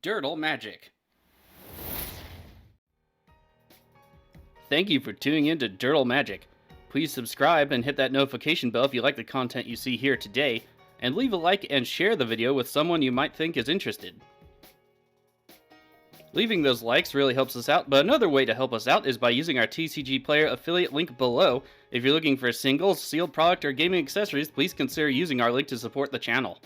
Dirtle Magic. Thank you for tuning in to Dirtle Magic. Please subscribe and hit that notification bell if you like the content you see here today, and leave a like and share the video with someone you might think is interested. Leaving those likes really helps us out, but another way to help us out is by using our TCG Player affiliate link below. If you're looking for singles, sealed product, or gaming accessories, please consider using our link to support the channel.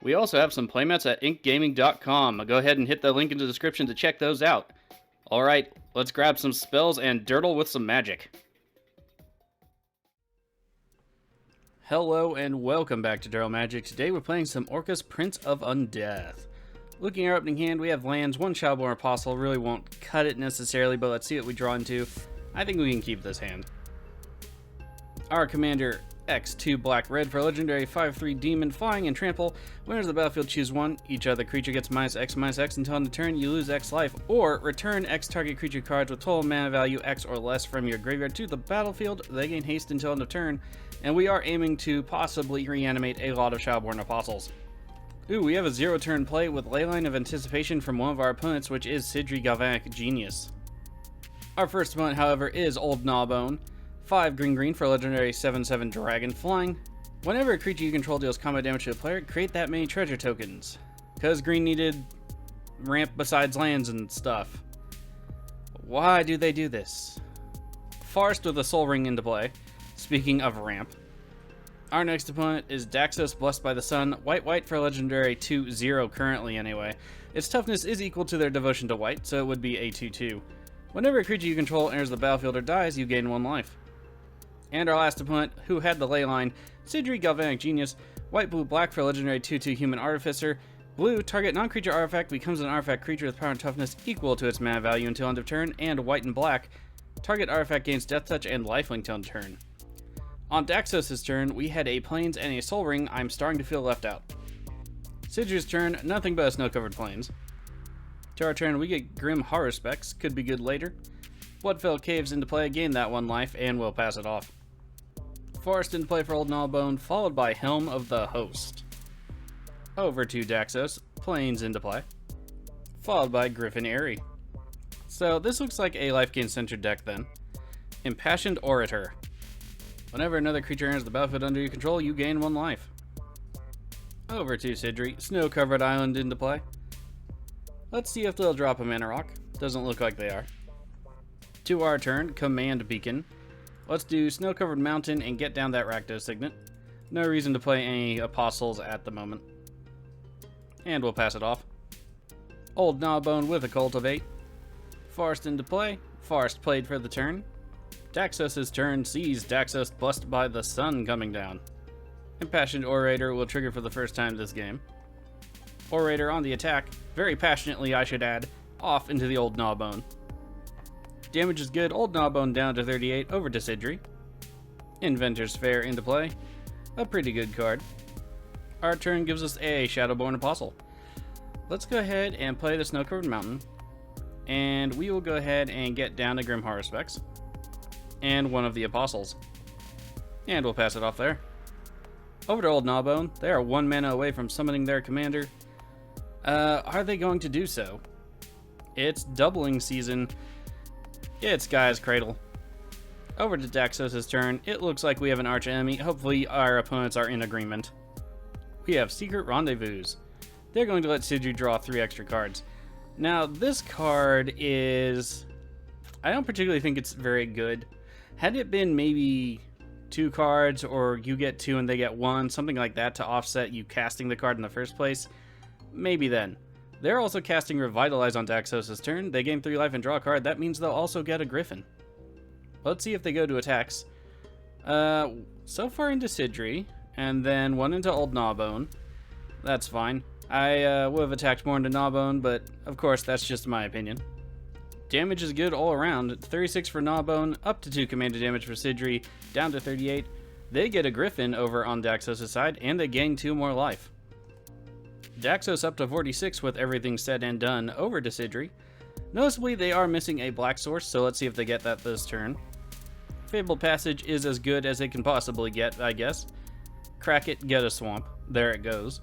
We also have some playmats at inkgaming.com. Go ahead and hit the link in the description to check those out. Alright, let's grab some spells and dirtle with some magic. Hello and welcome back to Dirtle Magic. Today we're playing some Orcus Prince of Undeath. Looking at our opening hand, we have lands, one Shadowborn Apostle. Really won't cut it necessarily, but let's see what we draw into. I think we can keep this hand. Our commander, X2 black red for legendary 5/3 demon, flying and trample. When enters the battlefield, choose one. Each other creature gets -X/-X until end of turn. You lose X life, or return X target creature cards with total mana value X or less from your graveyard to the battlefield. They gain haste until end of turn, and we are aiming to possibly reanimate a lot of Shadowborn Apostles. Ooh, we have a 0-turn play with Leyline of Anticipation from one of our opponents, which is Sydri Galvanic Genius. Our first opponent, however, is Old Gnawbone. 5 green for legendary 7/7 dragon flying. Whenever a creature you control deals combat damage to a player, create that many treasure tokens. Because green needed ramp besides lands and stuff. Why do they do this? Forest with a Soul Ring into play. Speaking of ramp. Our next opponent is Daxos, Blessed by the Sun. White for legendary 2/0 currently anyway. Its toughness is equal to their devotion to white, so it would be a 2/2. Whenever a creature you control enters the battlefield or dies, you gain 1 life. And our last opponent, who had the Leyline, Sydri Galvanic Genius. White for legendary 2/2 Human Artificer. Blue, target non-creature artifact becomes an artifact creature with power and toughness equal to its mana value until end of turn. And white and black, target artifact gains Death Touch and lifelink till end of turn. On Daxos' turn, we had a Plains and a Soul Ring. I'm starting to feel left out. Sydri's turn, nothing but a snow-covered plains. To our turn, we get Grim Horror Specs, could be good later. Bloodfell Caves into play, gain that 1 life, and we'll pass it off. Forest into play for Old Gnawbone, followed by Helm of the Host. Over to Daxos, Plains into play, followed by Griffin Airy. So this looks like a life gain centered deck then. Impassioned Orator. Whenever another creature enters the battlefield under your control, you gain 1 life. Over to Sydri, Snow-Covered Island into play. Let's see if they'll drop a Mana Rock. Doesn't look like they are. To our turn, Command Beacon. Let's do Snow-Covered Mountain and get down that Rakdos Signet. No reason to play any Apostles at the moment. And we'll pass it off. Old Gnawbone with a Cultivate. Forest into play. Forest played for the turn. Daxos' turn sees Daxos Blessed by the Sun coming down. Impassioned Orator will trigger for the first time this game. Orator on the attack, very passionately I should add, off into the Old Gnawbone. Damage is good, Old Gnawbone down to 38, over to Sydri. Inventor's Fair into play, a pretty good card. Our turn gives us a Shadowborn Apostle. Let's go ahead and play the Snow-Covered Mountain, and we will go ahead and get down to Grim Horror Specs. And one of the Apostles. And we'll pass it off there. Over to Old Gnawbone. They are 1 mana away from summoning their commander. Are they going to do so? It's doubling season. It's Gaia's Cradle. Over to Daxos' turn. It looks like we have an arch enemy. Hopefully our opponents are in agreement. We have Secret Rendezvous. They're going to let Sydri draw 3 extra cards. Now this card is... I don't particularly think it's very good. Had it been maybe 2 cards, or you get 2 and they get 1, something like that to offset you casting the card in the first place, maybe then. They're also casting Revitalize on Daxos' turn. They gain 3 life and draw a card. That means they'll also get a Griffin. Let's see if they go to attacks. So far into Sydri, and then 1 into Old Gnawbone. That's fine. I would have attacked more into Gnawbone, but of course that's just my opinion. Damage is good all around. 36 for Gnawbone, up to 2 commanded damage for Sydri, down to 38. They get a Griffin over on Daxos' side, and they gain 2 more life. Daxos up to 46 with everything said and done, over to Sydri. Noticeably, they are missing a black source, so let's see if they get that this turn. Fabled Passage is as good as it can possibly get, I guess. Crack it, get a swamp. There it goes.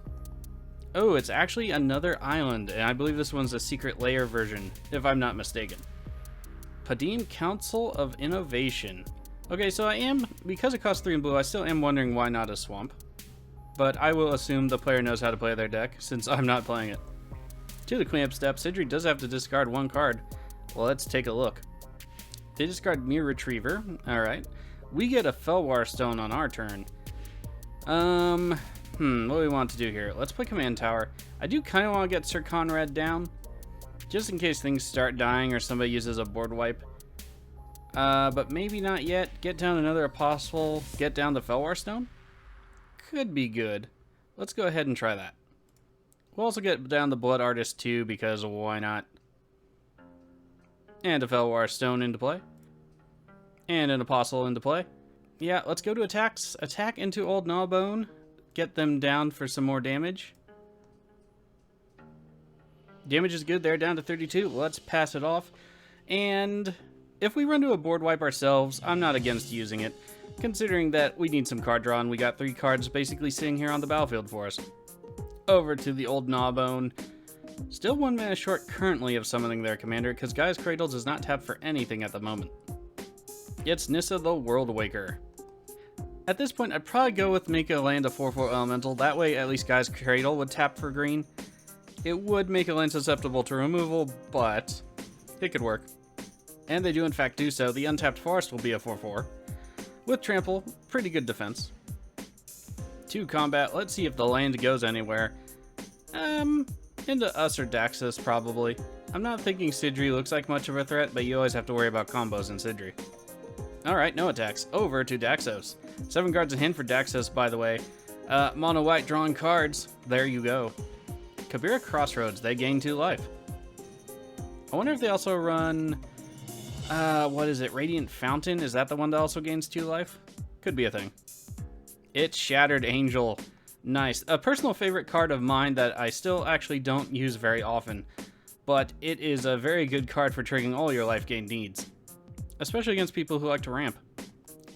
Oh, it's actually another island, and I believe this one's a secret layer version, if I'm not mistaken. Padim Council of Innovation. Okay, so because it costs 3 in blue, I still am wondering why not a swamp. But I will assume the player knows how to play their deck, since I'm not playing it. To the cleanup step, Sydri does have to discard 1 card. Well, let's take a look. They discard Mere Retriever. Alright. We get a Felwar Stone on our turn. What do we want to do here? Let's play Command Tower. I do kind of want to get Sir Conrad down, just in case things start dying or somebody uses a board wipe. But maybe not yet. Get down another Apostle, get down the Felwar Stone? Could be good. Let's go ahead and try that. We'll also get down the Blood Artist too, because why not? And a Felwar Stone into play. And an Apostle into play. Yeah, let's go to attacks. Attack into Old Gnawbone. Get them down for some more damage. Damage is good. They're down to 32. Let's pass it off. And if we run to a board wipe ourselves, I'm not against using it, considering that we need some card draw, and we got 3 cards basically sitting here on the battlefield for us. Over to the Old Gnawbone. Still 1 mana short currently of summoning their commander, because Gaia's Cradle does not tap for anything at the moment. It's Nissa the World Waker. At this point, I'd probably go with make a land a 4/4 elemental. That way, at least Gaia's Cradle would tap for green. It would make a land susceptible to removal, but it could work. And they do in fact do so. The untapped forest will be a 4/4. With trample, pretty good defense. To combat, let's see if the land goes anywhere. Into us or Daxos, probably. I'm not thinking Sydri looks like much of a threat, but you always have to worry about combos in Sydri. Alright, no attacks. Over to Daxos. 7 cards in hand for Daxos, by the way. Mono white drawing cards. There you go. Kabira Crossroads. They gain 2 life. I wonder if they also run... what is it? Radiant Fountain? Is that the one that also gains 2 life? Could be a thing. It's Shattered Angel. Nice. A personal favorite card of mine that I still actually don't use very often. But it is a very good card for triggering all your life gain needs. Especially against people who like to ramp.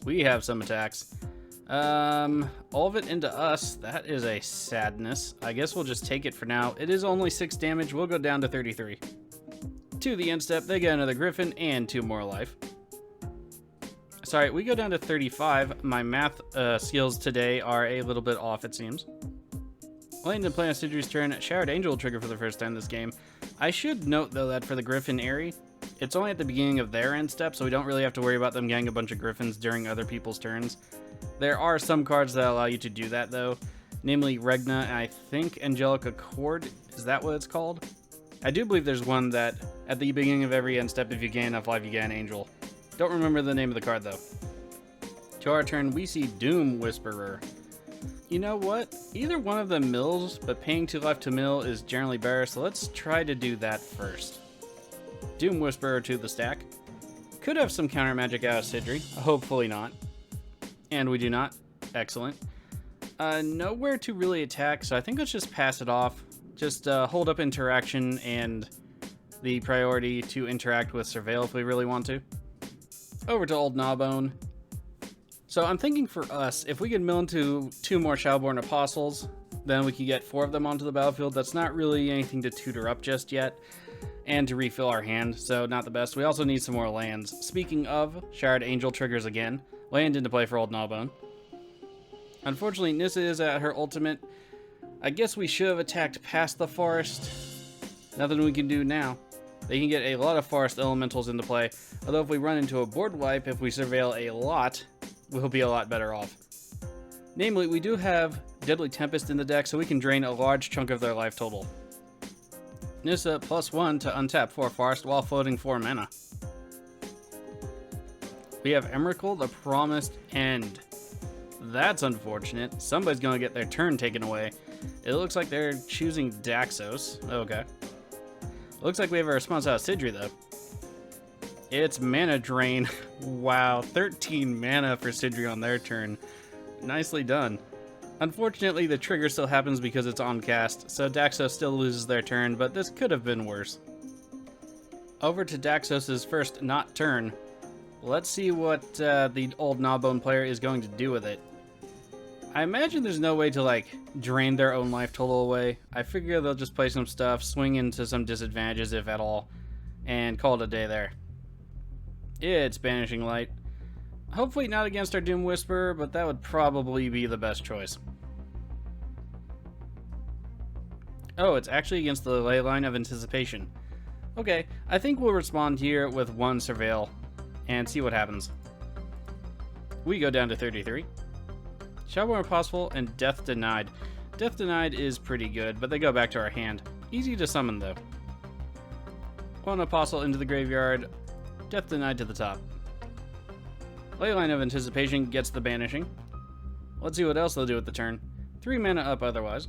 We have some attacks. All of it into us. That is a sadness. I guess we'll just take it for now. It is only 6 damage. We'll go down to 33. To the end step, they get another Griffin and 2 more life. Sorry, we go down to 35. My math skills today are a little bit off, it seems. Lane to play on Sidri's turn. Shattered Angel will trigger for the first time this game. I should note, though, that for the Griffin Aerie, it's only at the beginning of their end step, so we don't really have to worry about them getting a bunch of Griffins during other people's turns. There are some cards that allow you to do that, though. Namely Regna, and I think Angelic Accord. Is that what it's called? I do believe there's one that, at the beginning of every end step, if you gain enough life, you get an Angel. Don't remember the name of the card, though. To our turn, we see Doom Whisperer. You know what? Either one of them mills, but paying 2 life to mill is generally better, so let's try to do that first. Doom Whisperer to the stack. Could have some counter magic out of Sydri. Hopefully not. And we do not. Excellent. Nowhere to really attack, so I think let's just pass it off. Just hold up interaction and the priority to interact with Surveil if we really want to. Over to Old Gnawbone. So I'm thinking for us, if we could mill into 2 more Shadowborn Apostles, then we can get 4 of them onto the battlefield. That's not really anything to tutor up just yet, and to refill our hand, so not the best. We also need some more lands. Speaking of, Shattered Angel triggers again. Land into play for Old Gnawbone. Unfortunately, Nissa is at her ultimate. I guess we should have attacked past the forest. Nothing we can do now. They can get a lot of forest elementals into play, although if we run into a board wipe, if we surveil a lot, we'll be a lot better off. Namely, we do have Deadly Tempest in the deck, so we can drain a large chunk of their life total. Nissa +1 to untap 4 forest while floating 4 mana. We have Emrakul, the Promised End. That's unfortunate. Somebody's going to get their turn taken away. It looks like they're choosing Daxos. Okay. Looks like we have a response out of Sydri, though. It's Mana Drain. Wow, 13 mana for Sydri on their turn. Nicely done. Unfortunately, the trigger still happens because it's on cast, so Daxos still loses their turn, but this could have been worse. Over to Daxos' first not turn. Let's see what the Old Gnawbone player is going to do with it. I imagine there's no way to, like, drain their own life total away. I figure they'll just play some stuff, swing into some disadvantages, if at all, and call it a day there. It's Banishing Light. Hopefully not against our Doom Whisperer, but that would probably be the best choice. Oh, it's actually against the Ley Line of Anticipation. Okay, I think we'll respond here with 1 Surveil and see what happens. We go down to 33. Shadowborn Apostle and Death Denied. Death Denied is pretty good, but they go back to our hand. Easy to summon, though. 1 Apostle into the graveyard. Death Denied to the top. Ley Line of Anticipation gets the banishing. Let's see what else they'll do with the turn. 3 mana up otherwise.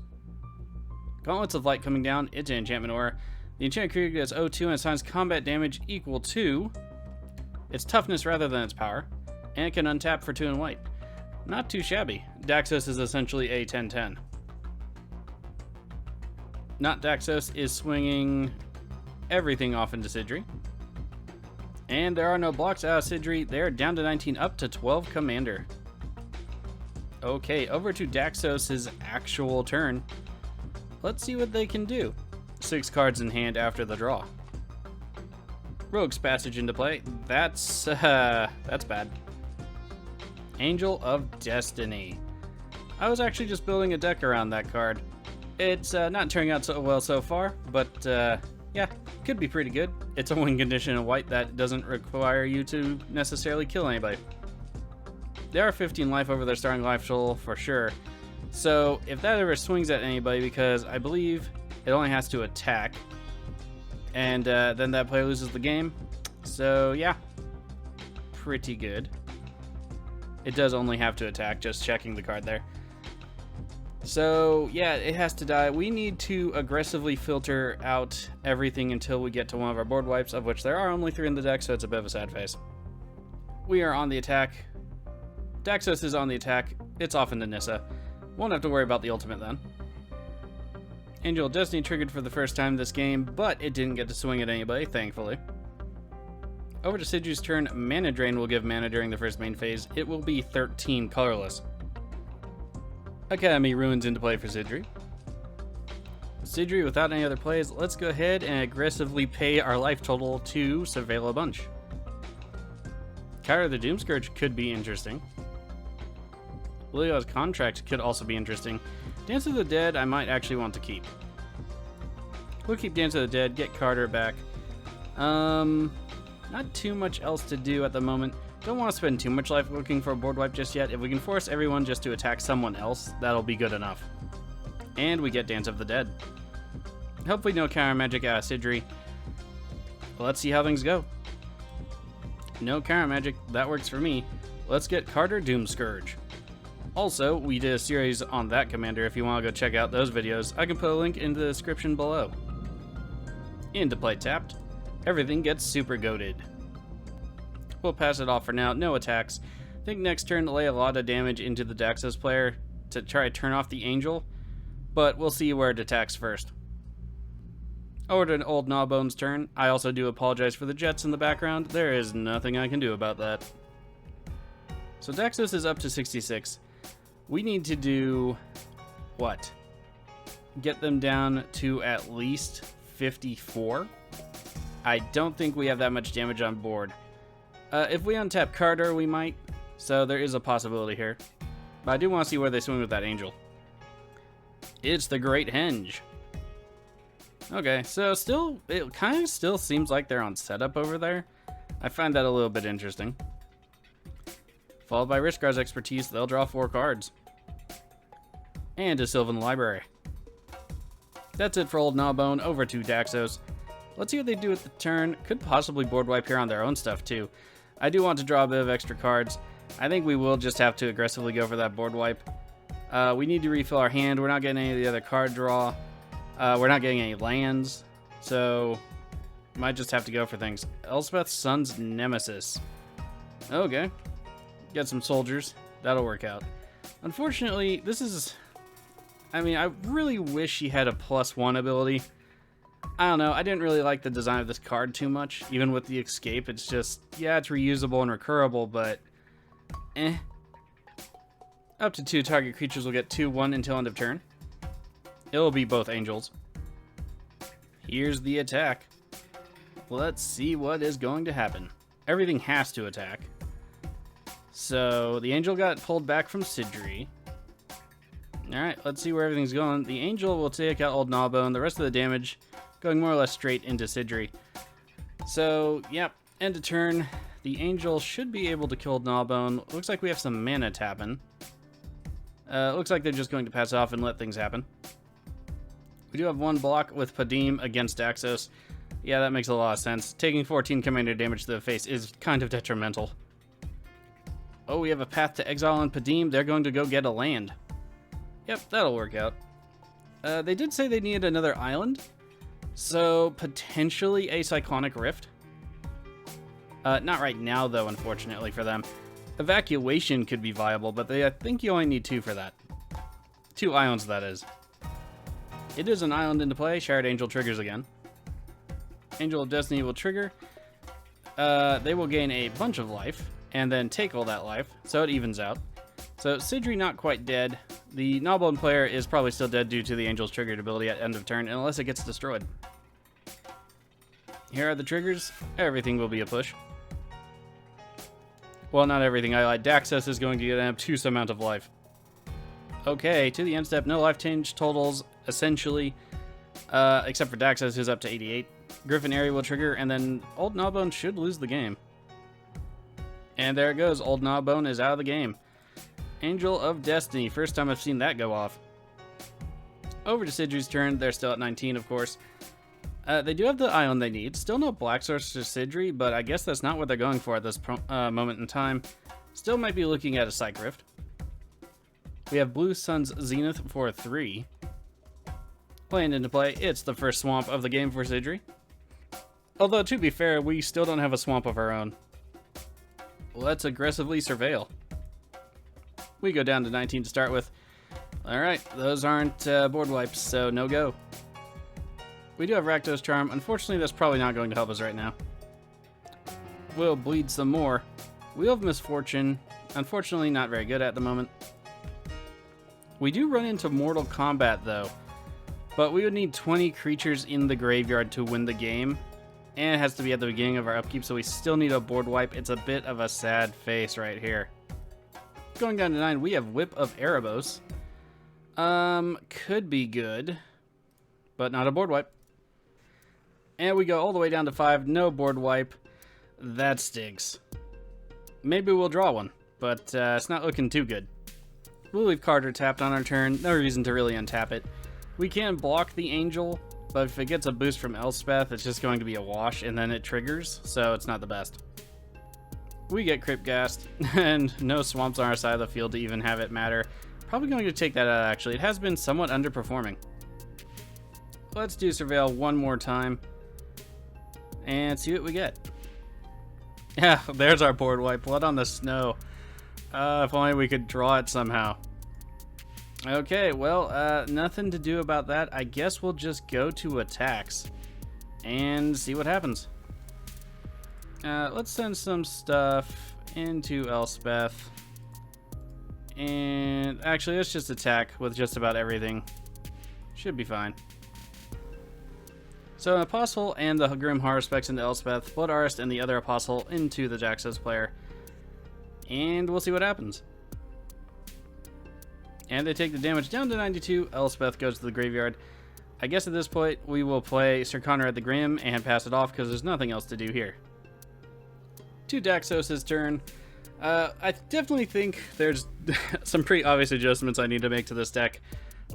Gauntlets of Light coming down. It's an enchantment aura. The enchanted creature gets 0-2 and assigns combat damage equal to its toughness rather than its power. And it can untap for 2 and white. Not too shabby. Daxos is essentially a 10-10. Not Daxos is swinging everything off into Sydri. And there are no blocks out of Sydri. They're down to 19, up to 12 commander. Okay, over to Daxos' actual turn. Let's see what they can do. 6 cards in hand after the draw. Rogue's Passage into play. That's bad. Angel of Destiny. I was actually just building a deck around that card. It's not turning out so well so far, but yeah, could be pretty good. It's a win condition in white that doesn't require you to necessarily kill anybody. They are 15 life over their starting life total for sure. So if that ever swings at anybody, because I believe it only has to attack, and then that player loses the game. So yeah, pretty good. It does only have to attack, just checking the card there. So yeah, it has to die. We need to aggressively filter out everything until we get to one of our board wipes, of which there are only 3 in the deck, so it's a bit of a sad face. We are on the attack. Daxos is on the attack. It's off into Nissa. Won't have to worry about the ultimate then. Angel of Destiny triggered for the first time this game, but it didn't get to swing at anybody, thankfully. Over to Sidri's turn. Mana Drain will give mana during the first main phase. It will be 13 colorless. Academy Ruins into play for Sydri. Sydri, without any other plays, let's go ahead and aggressively pay our life total to surveil a bunch. Kardur the Doomscourge could be interesting. Leo's Contract could also be interesting. Dance of the Dead, I might actually want to keep. We'll keep Dance of the Dead, get Kardur back. Not too much else to do at the moment. Don't want to spend too much life looking for a board wipe just yet. If we can force everyone just to attack someone else, that'll be good enough. And we get Dance of the Dead. Hopefully no counter magic out of Sydri. Let's see how things go. No counter magic, that works for me. Let's get Kardur Doomscourge. Also, we did a series on that commander. If you want to go check out those videos, I can put a link in the description below. Into play tapped. Everything gets super goated. We'll pass it off for now. No attacks. I think next turn lay a lot of damage into the Daxos player to try to turn off the Angel, but we'll see where it attacks first. Over to an old Gnawbone's turn. I also do apologize for the jets in the background. There is nothing I can do about that. So Daxos is up to 66. We need to do what? Get them down to at least 54. I don't think we have that much damage on board. If we untap Kardur, we might. So there is a possibility here. But I do want to see where they swing with that Angel. It's the Great Henge. Okay, so still, it kind of still seems like they're on setup over there. I find that a little bit interesting. Followed by Rishkar's Expertise, they'll draw 4 cards. And a Sylvan Library. That's it for old Gnawbone. Over to Daxos. Let's see what they do with the turn. Could possibly board wipe here on their own stuff too. I do want to draw a bit of extra cards. I think we will just have to aggressively go for that board wipe. We need to refill our hand. We're not getting any of the other card draw. We're not getting any lands. So, might just have to go for things. Elspeth's Son's Nemesis. Okay. Get some soldiers. That'll work out. Unfortunately, this is... I mean, I really wish he had a +1 ability. I don't know, I didn't really like the design of this card too much. Even with the escape, it's just, yeah, it's reusable and recurable, but Up to 2 target creatures will get 2/1 until end of turn. It'll be both angels. Here's the attack. Let's see what is going to happen. Everything has to attack. So the angel got pulled back from Sydri. Alright, let's see where everything's going. The angel will take out old Gnawbone. The rest of the damage going more or less straight into Sydri. So, yep, end of turn. The angel should be able to kill old Gnawbone. Looks like we have some mana tapping. Looks like they're just going to pass off and let things happen. We do have one block with Padim against Daxos. Yeah, that makes a lot of sense. Taking 14 commander damage to the face is kind of detrimental. Oh, we have a Path to Exile on Padim. They're going to go get a land. Yep, that'll work out. They did say they needed another island. So, potentially a Cyclonic Rift. Not right now, though, unfortunately for them. Evacuation could be viable, but I think you only need 2 for that. 2 islands, that is. It is an island into play. Shared Angel triggers again. Angel of Destiny will trigger. They will gain a bunch of life, and then take all that life, so it evens out. So Sydri not quite dead. The Gnawbone player is probably still dead due to the Angel's triggered ability at end of turn, unless it gets destroyed. Here are the triggers. Everything will be a push. Well, not everything. I lied. Daxos is going to get an obtuse amount of life. Okay, to the end step. No life change totals, essentially. Except for Daxos, who's up to 88. Griffin Area will trigger, and then old Gnawbone should lose the game. And there it goes. Old Gnawbone is out of the game. Angel of Destiny. First time I've seen that go off. Over to Sydri's turn. They're still at 19, of course. They do have the island they need. Still no Black Source to Sydri, but I guess that's not what they're going for at this moment in time. Still might be looking at a Psych Rift. We have Blue Sun's Zenith for 3. Playing into play, it's the first swamp of the game for Sydri. Although, to be fair, we still don't have a swamp of our own. Let's aggressively surveil. We go down to 19 to start with. Alright, those aren't board wipes, so no go. We do have Rakdos Charm. Unfortunately, that's probably not going to help us right now. We'll bleed some more. Wheel of Misfortune. Unfortunately, not very good at the moment. We do run into Mortal Kombat, though. But we would need 20 creatures in the graveyard to win the game. And it has to be at the beginning of our upkeep, so we still need a board wipe. It's a bit of a sad face right here. Going down to 9, we have Whip of Erebos. Could be good, but not a board wipe. And we go all the way down to 5, no board wipe. That stinks. Maybe we'll draw one, but it's not looking too good. We'll leave Kardur tapped on our turn. No reason to really untap it. We can block the Angel, but if it gets a boost from Elspeth, it's just going to be a wash, and then it triggers, so it's not the best. We get Crypt Ghast, and no swamps on our side of the field to even have it matter. Probably going to take that out, actually. It has been somewhat underperforming. Let's do Surveil one more time, and see what we get. Yeah, there's our board wipe. Blood on the Snow. If only we could draw it somehow. Okay, well, nothing to do about that. I guess we'll just go to attacks and see what happens. Let's send some stuff into Elspeth. And actually, let's just attack with just about everything. Should be fine. So an Apostle and the Grim Horror specs into Elspeth, Blood Artist and the other Apostle into the Daxos player. And we'll see what happens. And they take the damage down to 92. Elspeth goes to the graveyard. I guess at this point, we will play Sir Connor at the Grim and pass it off because there's nothing else to do here. To Daxos' turn. I definitely think there's some pretty obvious adjustments I need to make to this deck.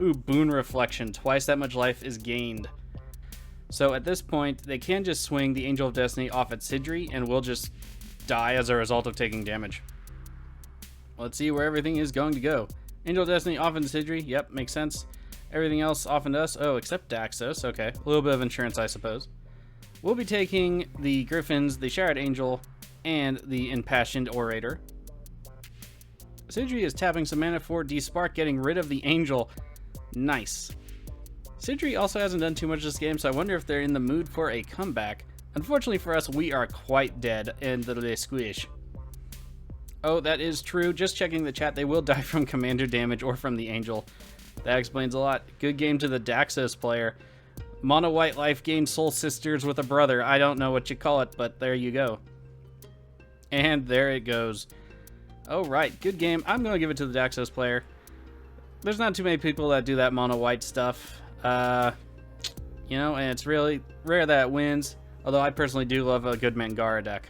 Ooh, Boon Reflection. Twice that much life is gained. So at this point, they can just swing the Angel of Destiny off at Sydri, and we'll just die as a result of taking damage. Let's see where everything is going to go. Angel of Destiny off into Sydri. Yep, makes sense. Everything else off into us. Oh, except Daxos. Okay, a little bit of insurance, I suppose. We'll be taking the Griffins, the Shared Angel, and the Impassioned Orator. Sydri is tapping some mana for Despark, getting rid of the Angel. Nice. Sydri also hasn't done too much this game, so I wonder if they're in the mood for a comeback. Unfortunately for us, we are quite dead in the squish. Oh, that is true. Just checking the chat, they will die from commander damage or from the angel. That explains a lot. Good game to the Daxos player. Mono white life gained soul sisters with a brother. I don't know what you call it, but there you go. And there it goes. Oh, right. Good game. I'm going to give it to the Daxos player. There's not too many people that do that mono white stuff. You know, and it's really rare that it wins. Although I personally do love a good Mangara deck.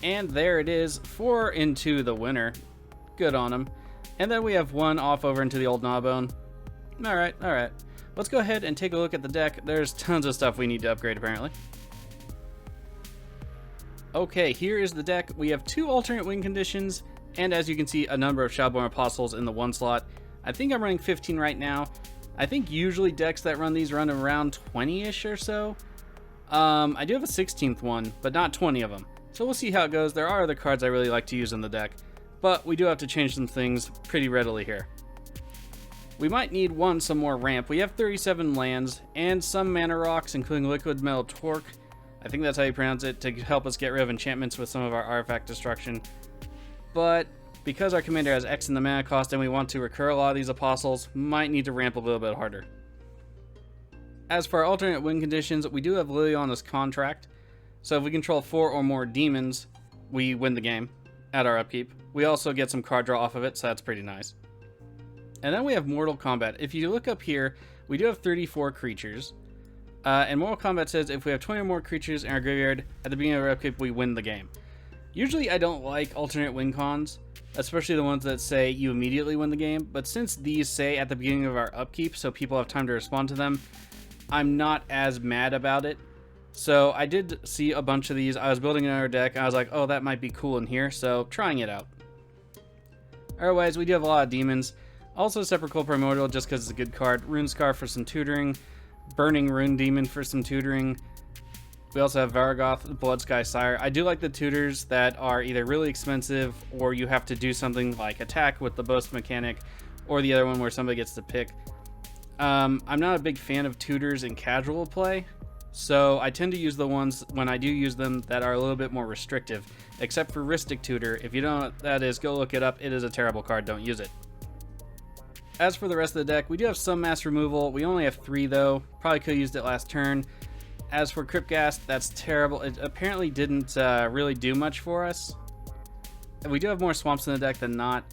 And there it is. 4 into the winner. Good on him. And then we have 1 off over into the old Gnawbone. Alright, alright. Let's go ahead and take a look at the deck. There's tons of stuff we need to upgrade, apparently. Okay, here is the deck. We have 2 alternate win conditions, and as you can see, a number of Shadowborn Apostles in the 1 slot. I think I'm running 15 right now. I think usually decks that run these run around 20-ish or so. I do have a 16th one, but not 20 of them. So we'll see how it goes. There are other cards I really like to use in the deck, but we do have to change some things pretty readily here. We might need some more ramp. We have 37 lands and some mana rocks, including Liquid Metal Torque. I think that's how you pronounce it, to help us get rid of enchantments with some of our artifact destruction. But because our commander has X in the mana cost and we want to recur a lot of these apostles, might need to ramp a little bit harder. As for our alternate win conditions, we do have Liliana's Contract. So if we control 4 or more demons, we win the game at our upkeep. We also get some card draw off of it, so that's pretty nice. And then we have Mortal Kombat. If you look up here, we do have 34 creatures. And Mortal Kombat says if we have 20 or more creatures in our graveyard at the beginning of our upkeep, we win the game. Usually I don't like alternate win cons, especially the ones that say you immediately win the game. But since these say at the beginning of our upkeep, so people have time to respond to them, I'm not as mad about it. So I did see a bunch of these. I was building another deck, and I was like, oh, that might be cool in here, so trying it out. Otherwise, we do have a lot of demons. Also, Sepulchral Primordial, just because it's a good card. Runescar for some tutoring. Burning Rune Demon for some tutoring. We also have Varagoth, Bloodsky Sire. I do like the tutors that are either really expensive, or you have to do something like attack with the boast mechanic, or the other one where somebody gets to pick. I'm not a big fan of tutors in casual play, so I tend to use the ones, when I do use them, that are a little bit more restrictive. Except for Rhystic Tutor. If you don't know what that is, go look it up. It is a terrible card. Don't use it. As for the rest of the deck, we do have some mass removal. We only have 3 though. Probably could have used it last turn. As for Cryptghast, that's terrible. It apparently didn't really do much for us. We do have more swamps in the deck than not.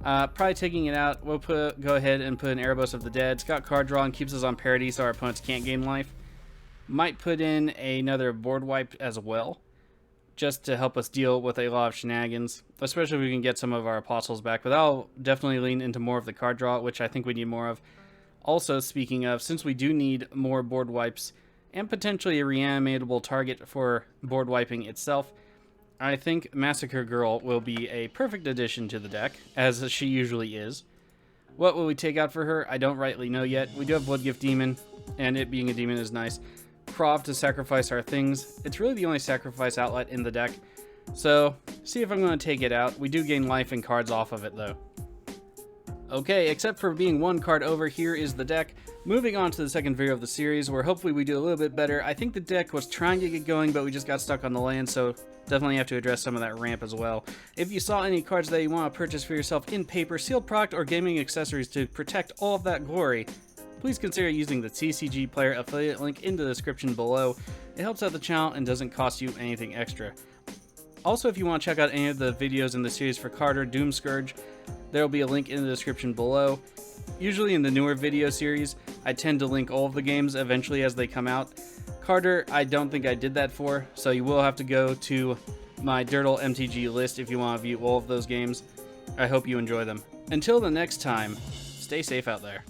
Probably taking it out, we'll go ahead and put an Erebos of the Dead. It's got card draw and keeps us on parity so our opponents can't gain life. Might put in another board wipe as well, just to help us deal with a lot of shenanigans, especially if we can get some of our apostles back. But I'll definitely lean into more of the card draw, which I think we need more of. Also, speaking of, since we do need more board wipes and potentially a reanimatable target for board wiping itself, I think Massacre Girl will be a perfect addition to the deck, as she usually is. What will we take out for her? I don't rightly know yet. We do have Bloodgift Demon, and it being a demon is nice. Krov to sacrifice our things. It's really the only sacrifice outlet in the deck, so see if I'm going to take it out. We do gain life and cards off of it though. Okay, except for being 1 card over, here is the deck. Moving on to the second video of the series, where hopefully we do a little bit better. I think the deck was trying to get going, but we just got stuck on the land, so definitely have to address some of that ramp as well. If you saw any cards that you want to purchase for yourself in paper, sealed product, or gaming accessories to protect all of that glory, please consider using the TCG Player affiliate link in the description below. It helps out the channel and doesn't cost you anything extra. Also, if you want to check out any of the videos in the series for Kardur, Doomscourge, there will be a link in the description below. Usually in the newer video series, I tend to link all of the games eventually as they come out. Kardur, I don't think I did that for, so you will have to go to my Dirtle MTG list if you want to view all of those games. I hope you enjoy them. Until the next time, stay safe out there.